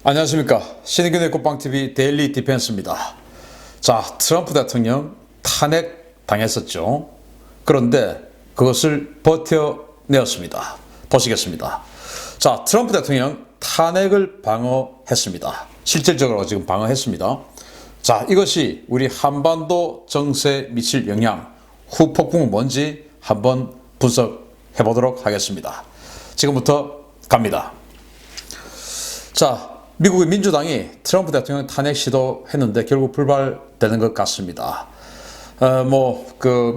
안녕하십니까. 신의균의 꽃방TV 데일리 디펜스입니다. 자, 트럼프 대통령 탄핵 당했었죠. 그런데 그것을 버텨내었습니다. 보시겠습니다. 자, 트럼프 대통령 탄핵을 방어했습니다. 실질적으로 지금 방어했습니다. 자, 이것이 우리 한반도 정세에 미칠 영향, 후폭풍은 뭔지 한번 분석해 보도록 하겠습니다. 지금부터 갑니다. 자, 미국의 민주당이 트럼프 대통령 탄핵 시도했는데 결국 불발되는 것 같습니다.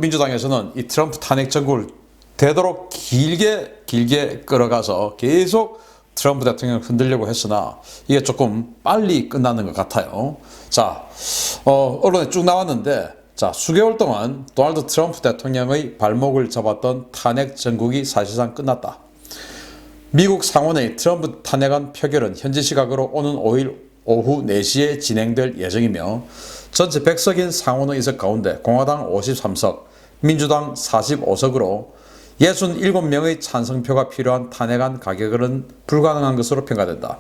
민주당에서는 이 트럼프 탄핵 정국을 되도록 길게 끌어가서 계속 트럼프 대통령을 흔들려고 했으나 이게 조금 빨리 끝나는 것 같아요. 자, 언론에 쭉 나왔는데, 자, 수개월 동안 도널드 트럼프 대통령의 발목을 잡았던 탄핵 정국이 사실상 끝났다. 미국 상원의 트럼프 탄핵안 표결은 현지 시각으로 오는 5일 오후 4시에 진행될 예정이며 전체 100석인 상원의 의석 가운데 공화당 53석, 민주당 45석으로 67명의 찬성표가 필요한 탄핵안 가결은 불가능한 것으로 평가된다.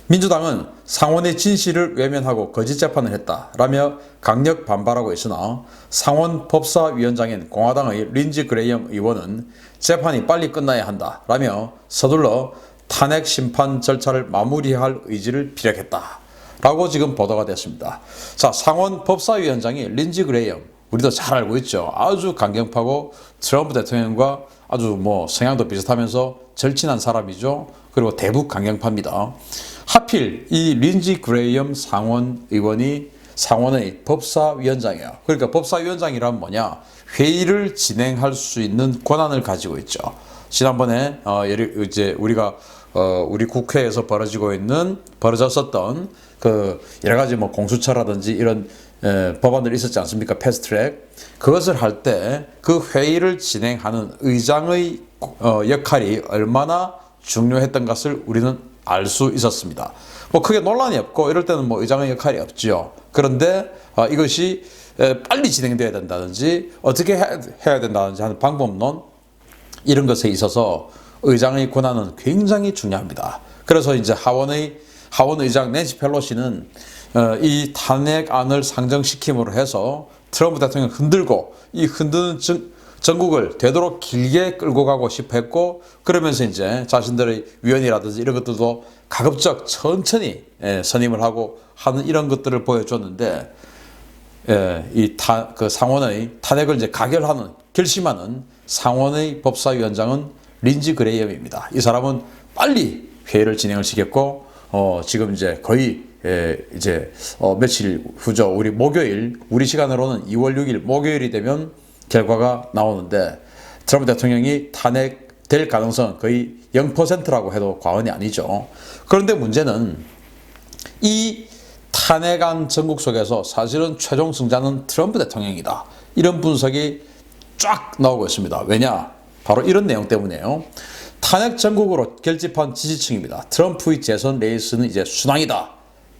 민주당은 상원의 진실을 외면하고 거짓 재판을 했다라며 강력 반발하고 있으나 상원 법사위원장인 공화당의 린지 그레이엄 의원은 재판이 빨리 끝나야 한다라며 서둘러 탄핵 심판 절차를 마무리할 의지를 피력했다라고 지금 보도가 됐습니다. 자, 상원 법사위원장이 린지 그레이엄, 우리도 잘 알고 있죠. 아주 강경파고 트럼프 대통령과 아주 성향도 비슷하면서 절친한 사람이죠. 그리고 대북 강경파입니다. 하필 이 린지 그레이엄 상원 의원이 상원의 법사위원장이에요. 그러니까 법사위원장이란 뭐냐? 회의를 진행할 수 있는 권한을 가지고 있죠. 지난번에 우리 국회에서 벌어졌었던 그 여러 가지 공수처라든지 이런 법안들이 있었지 않습니까? 패스트트랙. 그것을 할 때 그 회의를 진행하는 의장의 역할이 얼마나 중요했던 것을 우리는 알 수 있었습니다. 크게 논란이 없고 이럴 때는 의장의 역할이 없지요. 그런데 이것이 빨리 진행돼야 된다든지 어떻게 해야 된다든지 하는 방법론, 이런 것에 있어서 의장의 권한은 굉장히 중요합니다. 그래서 이제 하원 의장 낸시 펠로시는 이 탄핵안을 상정시킴으로 해서 트럼프 대통령을 흔들고 이 흔드는 전국을 되도록 길게 끌고 가고 싶어 했고, 그러면서 이제 자신들의 위원이라든지 이런 것들도 가급적 천천히 선임을 하고 하는 이런 것들을 보여줬는데, 그 상원의 탄핵을 이제 결심하는 상원의 법사위원장은 린지 그레이엄입니다. 이 사람은 빨리 회의를 진행을 시켰고, 지금 이제 거의 며칠 후죠. 우리 시간으로는 2월 6일 목요일이 되면 결과가 나오는데, 트럼프 대통령이 탄핵될 가능성은 거의 0%라고 해도 과언이 아니죠. 그런데 문제는 이 탄핵안 전국 속에서 사실은 최종 승자는 트럼프 대통령이다. 이런 분석이 쫙 나오고 있습니다. 왜냐? 바로 이런 내용 때문이에요. 탄핵 전국으로 결집한 지지층입니다. 트럼프의 재선 레이스는 이제 순항이다.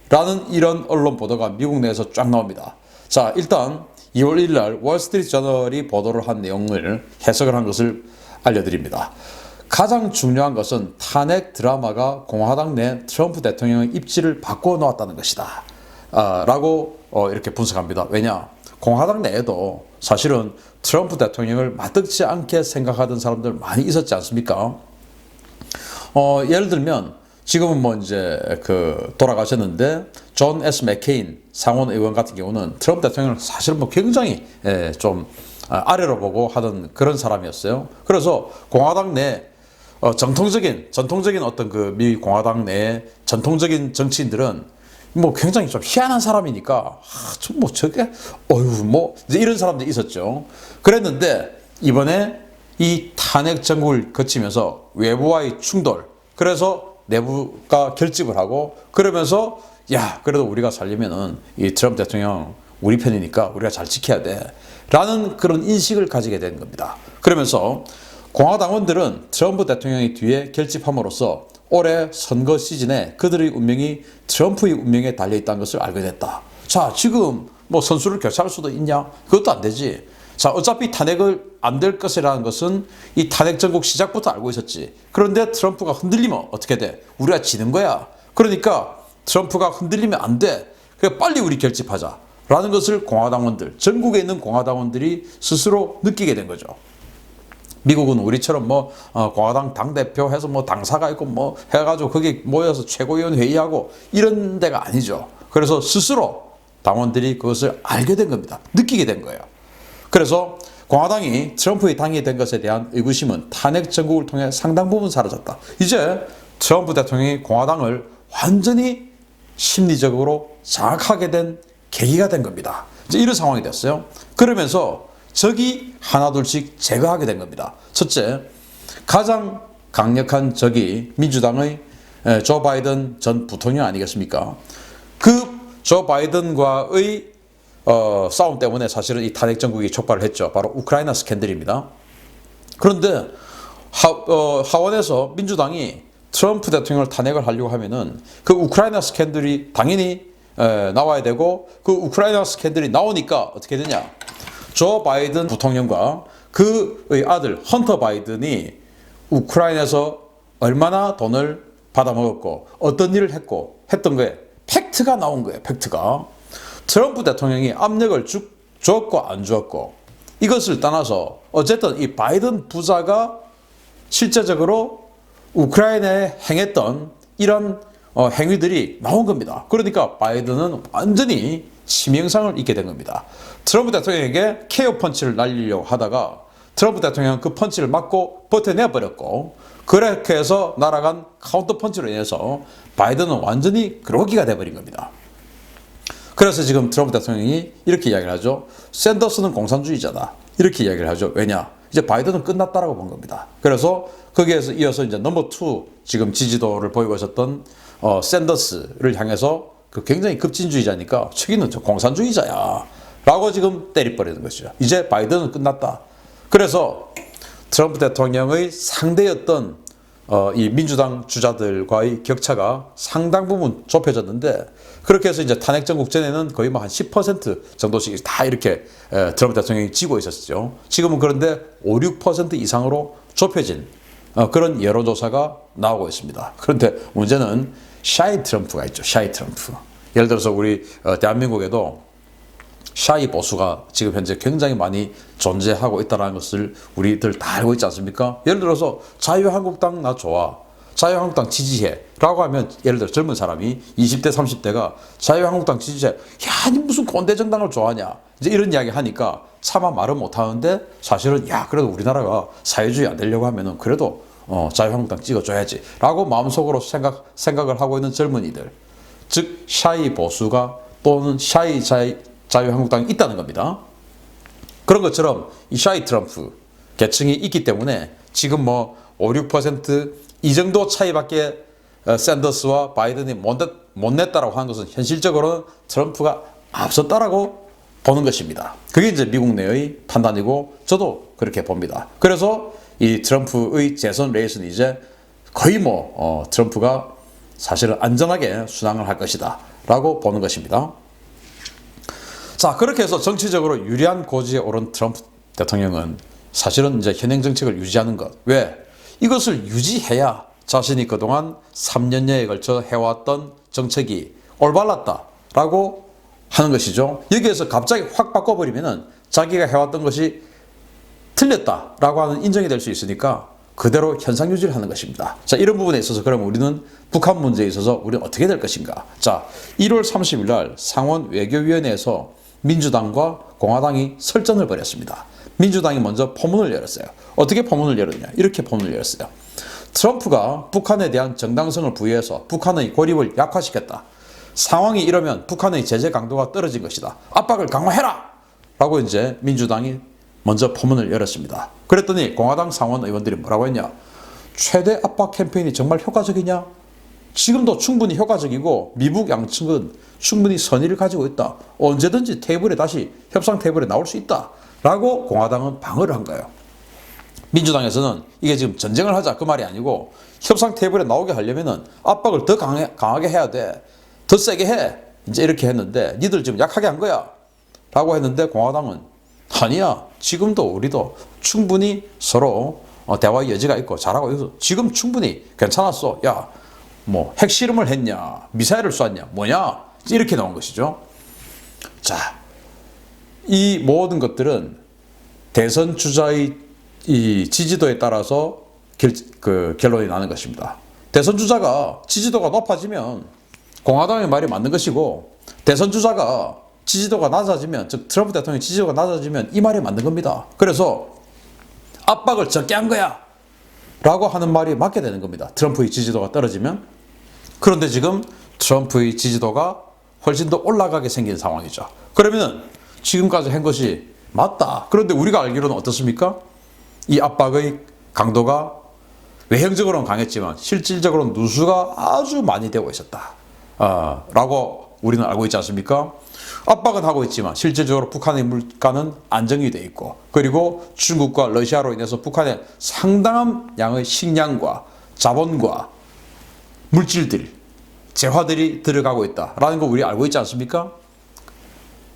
라는 이런 언론 보도가 미국 내에서 쫙 나옵니다. 자, 일단 2월 1일 날 월스트리트 저널이 보도를 한 내용을 해석을 한 것을 알려드립니다. 가장 중요한 것은 탄핵 드라마가 공화당 내 트럼프 대통령의 입지를 바꿔놓았다는 것이다. 라고 이렇게 분석합니다. 왜냐? 공화당 내에도 사실은 트럼프 대통령을 맞득지 않게 생각하던 사람들 많이 있었지 않습니까? 예를 들면 지금은 돌아가셨는데 존 S. 맥케인 상원 의원 같은 경우는 트럼프 대통령을 사실은 굉장히 좀 아래로 보고 하던 그런 사람이었어요. 그래서 공화당 내 전통적인 어떤 미 공화당 내 전통적인 정치인들은 굉장히 좀 희한한 사람이니까 이제 이런 사람들이 있었죠. 그랬는데 이번에 이 탄핵 정국을 거치면서 외부와의 충돌, 그래서 내부가 결집을 하고, 그러면서 그래도 우리가 살려면은 이 트럼프 대통령 우리 편이니까 우리가 잘 지켜야 돼 라는 그런 인식을 가지게 된 겁니다. 그러면서 공화당원들은 트럼프 대통령의 뒤에 결집함으로써 올해 선거 시즌에 그들의 운명이 트럼프의 운명에 달려있다는 것을 알게 됐다. 자, 지금 선수를 교체할 수도 있냐? 그것도 안 되지. 자, 어차피 탄핵을 안 될 것이라는 것은 이 탄핵 전국 시작부터 알고 있었지. 그런데 트럼프가 흔들리면 어떻게 돼? 우리가 지는 거야. 그러니까 트럼프가 흔들리면 안 돼. 그러니까 빨리 우리 결집하자라는 것을 공화당원들, 전국에 있는 공화당원들이 스스로 느끼게 된 거죠. 미국은 우리처럼 공화당 당대표 해서 당사가 있고 해가지고 거기 모여서 최고위원 회의하고 이런 데가 아니죠. 그래서 스스로 당원들이 그것을 알게 된 겁니다. 느끼게 된 거예요. 그래서 공화당이 트럼프의 당이 된 것에 대한 의구심은 탄핵 정국을 통해 상당 부분 사라졌다. 이제 트럼프 대통령이 공화당을 완전히 심리적으로 장악하게 된 계기가 된 겁니다. 이제 이런 상황이 됐어요. 그러면서 적이 하나둘씩 제거하게 된 겁니다. 첫째, 가장 강력한 적이 민주당의 조 바이든 전 부통령 아니겠습니까? 그 조 바이든과의 싸움 때문에 사실은 이 탄핵 정국이 촉발을 했죠. 바로 우크라이나 스캔들입니다. 그런데 하원에서 민주당이 트럼프 대통령을 탄핵을 하려고 하면은 그 우크라이나 스캔들이 당연히 나와야 되고, 그 우크라이나 스캔들이 나오니까 어떻게 되냐? 조 바이든 부통령과 그의 아들 헌터 바이든이 우크라이나에서 얼마나 돈을 받아먹었고 어떤 일을 했고 했던 거에 팩트가 나온 거예요. 팩트가. 트럼프 대통령이 압력을 주었고 안 주었고 이것을 떠나서 어쨌든 이 바이든 부자가 실제적으로 우크라이나에 행했던 이런 행위들이 나온 겁니다. 그러니까 바이든은 완전히 치명상을 입게 된 겁니다. 트럼프 대통령에게 KO 펀치를 날리려고 하다가 트럼프 대통령은 그 펀치를 맞고 버텨내버렸고, 그렇게 해서 날아간 카운터 펀치로 인해서 바이든은 완전히 그러기가 돼버린 겁니다. 그래서 지금 트럼프 대통령이 이렇게 이야기를 하죠. 샌더스는 공산주의자다. 이렇게 이야기를 하죠. 왜냐? 이제 바이든은 끝났다라고 본 겁니다. 그래서 거기에서 이어서 이제 넘버 2 지금 지지도를 보이고 있었던 샌더스를 향해서 그 굉장히 급진주의자니까 저기는 저 공산주의자야 라고 지금 때려버리는 것이죠. 이제 바이든은 끝났다. 그래서 트럼프 대통령의 상대였던 이 민주당 주자들과의 격차가 상당 부분 좁혀졌는데, 그렇게 해서 이제 탄핵 정국 전에는 거의 한 10% 정도씩 다 이렇게 트럼프 대통령이 지고 있었죠. 지금은 그런데 5, 6% 이상으로 좁혀진 그런 여론조사가 나오고 있습니다. 그런데 문제는 샤이 트럼프가 있죠. 샤이 트럼프. 예를 들어서 우리 대한민국에도 샤이 보수가 지금 현재 굉장히 많이 존재하고 있다는 것을 우리들 다 알고 있지 않습니까? 예를 들어서 자유한국당 나 좋아, 자유한국당 지지해 라고 하면, 예를 들어 젊은 사람이 20대 30대가 자유한국당 지지해, 야, 니 무슨 꼰대 정당을 좋아하냐, 이제 이런 이야기 하니까 차마 말은 못하는데 사실은 야, 그래도 우리나라가 사회주의 안 되려고 하면은 그래도 자유한국당 찍어줘야지 라고 마음속으로 생각을 하고 있는 젊은이들, 즉 샤이 보수가 또는 샤이 자유한국당이 있다는 겁니다. 그런 것처럼 이 샤이 트럼프 계층이 있기 때문에 지금 5, 6% 이 정도 차이밖에 샌더스와 바이든이 못 냈다라고 하는 것은 현실적으로는 트럼프가 앞섰다라고 보는 것입니다. 그게 이제 미국 내의 판단이고 저도 그렇게 봅니다. 그래서 이 트럼프의 재선 레이스는 이제 거의 트럼프가 사실은 안전하게 순항을 할 것이다 라고 보는 것입니다. 자, 그렇게 해서 정치적으로 유리한 고지에 오른 트럼프 대통령은 사실은 이제 현행 정책을 유지하는 것. 왜? 이것을 유지해야 자신이 그동안 3년여에 걸쳐 해왔던 정책이 올바랐다라고 하는 것이죠. 여기에서 갑자기 확 바꿔버리면은 자기가 해왔던 것이 틀렸다라고 하는 인정이 될 수 있으니까 그대로 현상 유지를 하는 것입니다. 자, 이런 부분에 있어서 그럼 우리는 북한 문제에 있어서 우리는 어떻게 될 것인가? 자, 1월 30일 날 상원 외교위원회에서 민주당과 공화당이 설전을 벌였습니다. 민주당이 먼저 포문을 열었어요. 어떻게 포문을 열었냐? 이렇게 포문을 열었어요. 트럼프가 북한에 대한 정당성을 부여해서 북한의 고립을 약화시켰다. 상황이 이러면 북한의 제재 강도가 떨어진 것이다. 압박을 강화해라! 라고 이제 민주당이 먼저 포문을 열었습니다. 그랬더니 공화당 상원 의원들이 뭐라고 했냐? 최대 압박 캠페인이 정말 효과적이냐? 지금도 충분히 효과적이고 미국 양측은 충분히 선의를 가지고 있다. 언제든지 테이블에 다시 협상 테이블에 나올 수 있다. 라고 공화당은 방어를 한 거예요. 민주당에서는 이게 지금 전쟁을 하자 그 말이 아니고 협상 테이블에 나오게 하려면은 압박을 더 강하게 해야 돼. 더 세게 해. 이제 이렇게 했는데 니들 지금 약하게 한 거야. 라고 했는데 공화당은 아니야. 지금도 우리도 충분히 서로 대화의 여지가 있고 잘하고 있어. 지금 충분히 괜찮았어. 야, 뭐 핵실험을 했냐, 미사일을 쐈냐, 뭐냐, 이렇게 나온 것이죠. 자, 이 모든 것들은 대선 주자의 이 지지도에 따라서 결론이 나는 것입니다. 대선 주자가 지지도가 높아지면 공화당의 말이 맞는 것이고, 대선 주자가 지지도가 낮아지면, 즉 트럼프 대통령의 지지도가 낮아지면 이 말이 맞는 겁니다. 그래서 압박을 적게 한 거야 라고 하는 말이 맞게 되는 겁니다. 트럼프의 지지도가 떨어지면. 그런데 지금 트럼프의 지지도가 훨씬 더 올라가게 생긴 상황이죠. 그러면 지금까지 한 것이 맞다. 그런데 우리가 알기로는 어떻습니까? 이 압박의 강도가 외형적으로는 강했지만 실질적으로는 누수가 아주 많이 되고 있었다. 라고 우리는 알고 있지 않습니까? 압박은 하고 있지만 실질적으로 북한의 물가는 안정이 돼 있고, 그리고 중국과 러시아로 인해서 북한에 상당한 양의 식량과 자본과 물질들, 재화들이 들어가고 있다라는 거 우리 알고 있지 않습니까?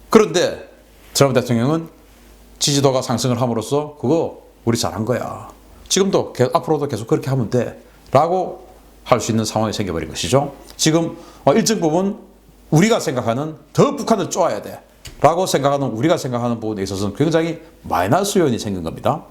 그런데 트럼프 대통령은 지지도가 상승을 함으로써 그거 우리 잘한 거야, 지금도 앞으로도 계속 그렇게 하면 돼 라고 할 수 있는 상황이 생겨버린 것이죠. 지금 일정 부분 우리가 생각하는 더 북한을 쪼아야 돼 라고 생각하는, 우리가 생각하는 부분에 있어서는 굉장히 마이너스 요인이 생긴 겁니다.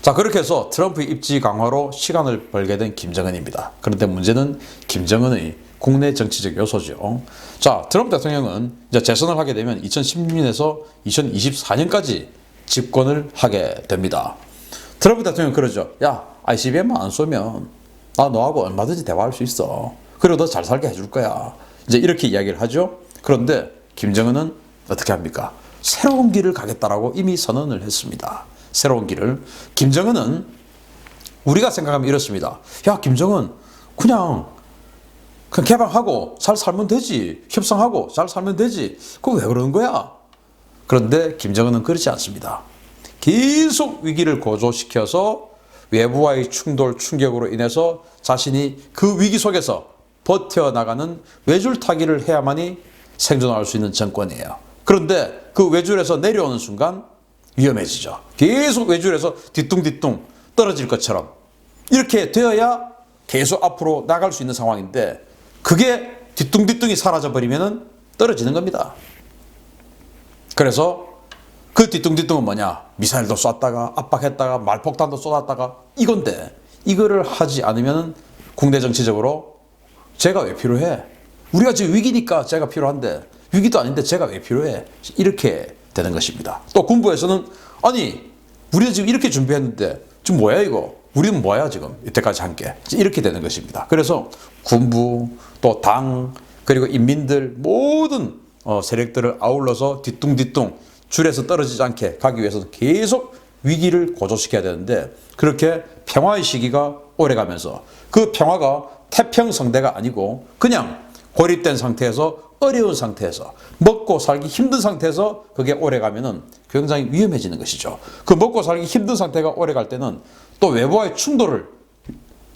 자, 그렇게 해서 트럼프의 입지 강화로 시간을 벌게 된 김정은입니다. 그런데 문제는 김정은의 국내 정치적 요소죠. 자, 트럼프 대통령은 이제 재선을 하게 되면 2016년에서 2024년까지 집권을 하게 됩니다. 트럼프 대통령은 그러죠. 야, ICBM만 안 쏘면 나 너하고 얼마든지 대화할 수 있어. 그리고 너 잘 살게 해줄 거야. 이제 이렇게 이야기를 하죠. 그런데 김정은은 어떻게 합니까? 새로운 길을 가겠다라고 이미 선언을 했습니다. 새로운 길을. 김정은은 우리가 생각하면 이렇습니다. 야, 김정은 그냥 개방하고 잘 살면 되지. 협상하고 잘 살면 되지. 그거 왜 그러는 거야? 그런데 김정은은 그렇지 않습니다. 계속 위기를 고조시켜서 외부와의 충돌, 충격으로 인해서 자신이 그 위기 속에서 버텨나가는 외줄타기를 해야만이 생존할 수 있는 정권이에요. 그런데 그 외줄에서 내려오는 순간 위험해지죠. 계속 외줄에서 뒤뚱뒤뚱 떨어질 것처럼 이렇게 되어야 계속 앞으로 나갈 수 있는 상황인데, 그게 뒤뚱뒤뚱이 사라져버리면 떨어지는 겁니다. 그래서 그 뒤뚱뒤뚱은 뭐냐? 미사일도 쐈다가 압박했다가 말폭탄도 쏟았다가 이건데, 이거를 하지 않으면 국내 정치적으로 제가 왜 필요해? 우리가 지금 위기니까 제가 필요한데, 위기도 아닌데 제가 왜 필요해? 이렇게 되는 것입니다. 또 군부에서는 아니 우리는 지금 이렇게 준비했는데 지금 뭐야 이거? 우리는 뭐야 지금 이때까지 한 게? 이렇게 되는 것입니다. 그래서 군부 또 당 그리고 인민들 모든 세력들을 아울러서 뒤뚱뒤뚱 줄에서 떨어지지 않게 가기 위해서는 계속 위기를 고조시켜야 되는데, 그렇게 평화의 시기가 오래가면서 그 평화가 태평성대가 아니고 그냥 고립된 상태에서, 어려운 상태에서, 먹고 살기 힘든 상태에서 그게 오래가면은 굉장히 위험해지는 것이죠. 그 먹고 살기 힘든 상태가 오래갈 때는 또 외부와의 충돌을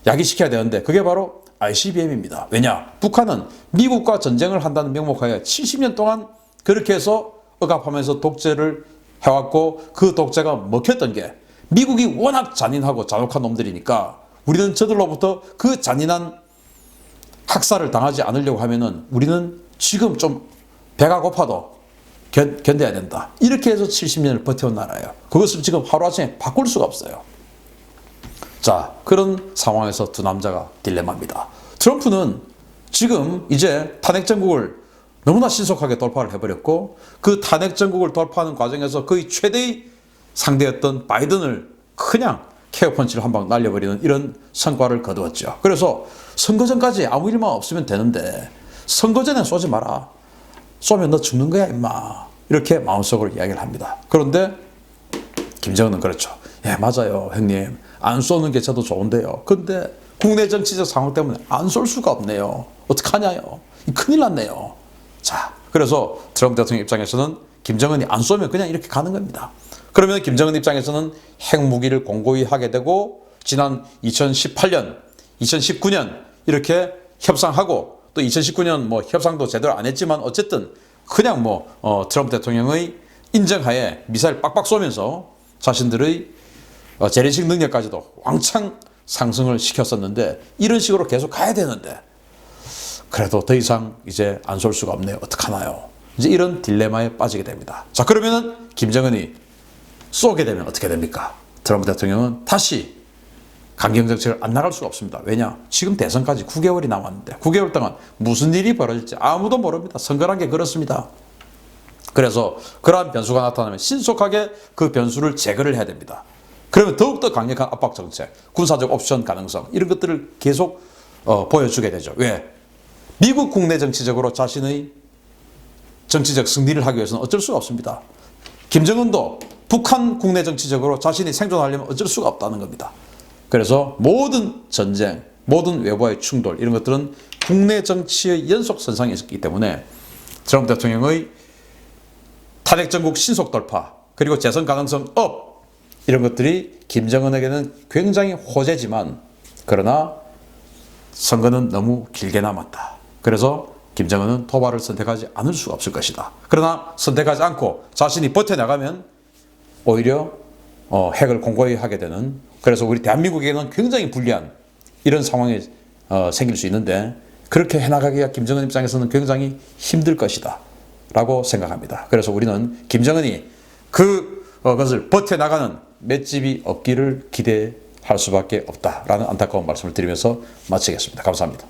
야기시켜야 되는데, 그게 바로 ICBM입니다. 왜냐? 북한은 미국과 전쟁을 한다는 명목하에 70년 동안 그렇게 해서 억압하면서 독재를 해왔고, 그 독재가 먹혔던 게 미국이 워낙 잔인하고 잔혹한 놈들이니까 우리는 저들로부터 그 잔인한 학살을 당하지 않으려고 하면은 우리는 지금 좀 배가 고파도 견뎌야 된다. 이렇게 해서 70년을 버텨온 나라예요. 그것을 지금 하루아침에 바꿀 수가 없어요. 자, 그런 상황에서 두 남자가 딜레마입니다. 트럼프는 지금 이제 탄핵 정국을 너무나 신속하게 돌파를 해버렸고, 그 탄핵 정국을 돌파하는 과정에서 거의 최대의 상대였던 바이든을 그냥 케어 펀치를 한 방 날려버리는 이런 성과를 거두었죠. 그래서 선거 전까지 아무 일만 없으면 되는데 선거 전에 쏘지 마라. 쏘면 너 죽는 거야 임마. 이렇게 마음속으로 이야기를 합니다. 그런데 김정은은 그렇죠. 예, 맞아요 형님. 안 쏘는 게 저도 좋은데요. 근데 국내 정치적 상황 때문에 안 쏠 수가 없네요. 어떡하냐요. 큰일 났네요. 자, 그래서 트럼프 대통령 입장에서는 김정은이 안 쏘면 그냥 이렇게 가는 겁니다. 그러면 김정은 입장에서는 핵무기를 공고히 하게 되고, 지난 2018년, 2019년 이렇게 협상하고, 또 2019년 뭐 협상도 제대로 안 했지만 어쨌든 그냥 트럼프 대통령의 인정하에 미사일 빡빡 쏘면서 자신들의 재래식 능력까지도 왕창 상승을 시켰었는데 이런 식으로 계속 가야 되는데 그래도 더 이상 이제 안 쏠 수가 없네요. 어떡하나요? 이제 이런 딜레마에 빠지게 됩니다. 자, 그러면은 김정은이 쏘게 되면 어떻게 됩니까? 트럼프 대통령은 다시 강경정책을 안 나갈 수가 없습니다. 왜냐? 지금 대선까지 9개월이 남았는데 9개월 동안 무슨 일이 벌어질지 아무도 모릅니다. 선거란 게 그렇습니다. 그래서 그러한 변수가 나타나면 신속하게 그 변수를 제거를 해야 됩니다. 그러면 더욱더 강력한 압박 정책, 군사적 옵션 가능성 이런 것들을 계속 보여주게 되죠. 왜? 미국 국내 정치적으로 자신의 정치적 승리를 하기 위해서는 어쩔 수가 없습니다. 김정은도 북한 국내 정치적으로 자신이 생존하려면 어쩔 수가 없다는 겁니다. 그래서 모든 전쟁, 모든 외부와의 충돌 이런 것들은 국내 정치의 연속선상에 있기 때문에 트럼프 대통령의 탄핵 정국 신속 돌파 그리고 재선 가능성 업 이런 것들이 김정은에게는 굉장히 호재지만 그러나 선거는 너무 길게 남았다. 그래서 김정은은 도발을 선택하지 않을 수가 없을 것이다. 그러나 선택하지 않고 자신이 버텨나가면 오히려 핵을 공고히 하게 되는 그래서 우리 대한민국에게는 굉장히 불리한 이런 상황이 생길 수 있는데 그렇게 해나가기가 김정은 입장에서는 굉장히 힘들 것이다 라고 생각합니다. 그래서 우리는 김정은이 그것을 버텨나가는 맷집이 없기를 기대할 수밖에 없다라는 안타까운 말씀을 드리면서 마치겠습니다. 감사합니다.